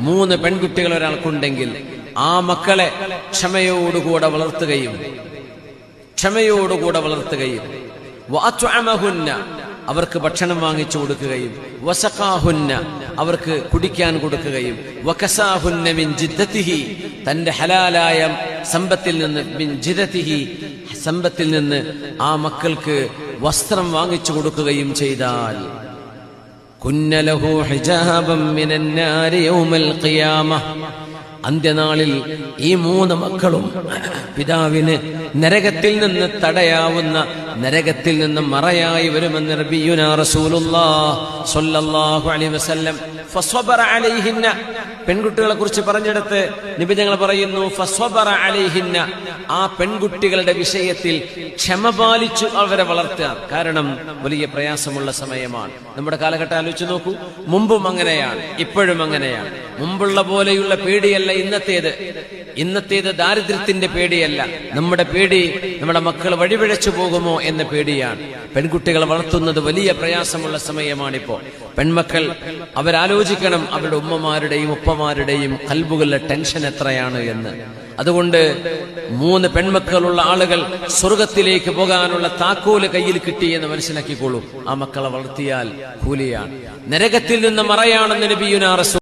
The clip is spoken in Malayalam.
മൂന്ന് പെൺകുട്ടികൾ ഒരാൾക്കുണ്ടെങ്കിൽ ആ മക്കളെ ക്ഷമയോടുകൂടെ വളർത്തുകയും വഅത്അമഹുന്ന അവർക്ക് ഭക്ഷണം വാങ്ങിച്ചു കൊടുക്കുകയും വസഖാഹുന്ന അവർക്ക് കുടിക്കാൻ കൊടുക്കുകയും വകസാഹുന്ന മിൻ ജിദ്ദതിഹി തന്റെ ഹലാലായ സമ്പത്തിൽ നിന്ന് മിൻ ജിദ്ദതിഹി സമ്പത്തിൽ നിന്ന് ആ മക്കൾക്ക് വസ്ത്രം വാങ്ങിച്ചു കൊടുക്കുകയും ചെയ്താൽ കുന്ന ലഹു ഹിജാബൻ മിനൻ നാരി യൗമൽ ഖിയാമ അന്ത്യനാളിൽ ഈ മൂന്ന് മക്കളും പിതാവിന് നരകത്തിൽ നിന്ന് തടയാവുന്ന നരകത്തിൽ നിന്ന് മറയായി വരുമെന്ന് നബിയുനാ റസൂലുള്ളാഹി സ്വല്ലല്ലാഹു അലൈഹി വസല്ലം ഫസ്വബറ അലൈഹിന്ന പെൺകുട്ടികളെ കുറിച്ച് പറഞ്ഞെടുത്ത് നബി തങ്ങൾ പറയുന്നു ഫസ്വബറ അലൈഹിന്ന ആ പെൺകുട്ടികളുടെ വിഷയത്തിൽ ക്ഷമ പാലിച്ചു അവരെ വളർത്തുക. കാരണം വലിയ പ്രയാസമുള്ള സമയമാണ്. നമ്മുടെ കാലഘട്ടം ആലോചിച്ച് നോക്കൂ. മുമ്പും അങ്ങനെയാണ്, ഇപ്പോഴും അങ്ങനെയാണ്. മുമ്പുള്ള പോലെയുള്ള പേടിയല്ല ഇന്നത്തേത് ദാരിദ്ര്യത്തിന്റെ പേടിയല്ല. നമ്മുടെ പേടി നമ്മുടെ മക്കൾ വഴിപിഴച്ചു പോകുമോ എന്ന പേടിയാണ്. പെൺകുട്ടികളെ വളർത്തുന്നത് വലിയ പ്രയാസമുള്ള സമയമാണിപ്പോ. പെൺമക്കൾ അവരാലോചിക്കണം അവരുടെ ഉമ്മമാരുടെയും ഉപ്പമാരുടെയും കൽബുകളിലെ ടെൻഷൻ എത്രയാണ് എന്ന്. അതുകൊണ്ട് മൂന്ന് പെൺമക്കളുള്ള ആളുകൾ സ്വർഗത്തിലേക്ക് പോകാനുള്ള താക്കോല് കയ്യിൽ കിട്ടി എന്ന് മനസ്സിലാക്കിക്കോളൂ. ആ മക്കളെ വളർത്തിയാൽ കൂലിയാണ്. നരകത്തിൽ നിന്ന് മറയാണെന്ന് നബിയുനാ റസൂൽ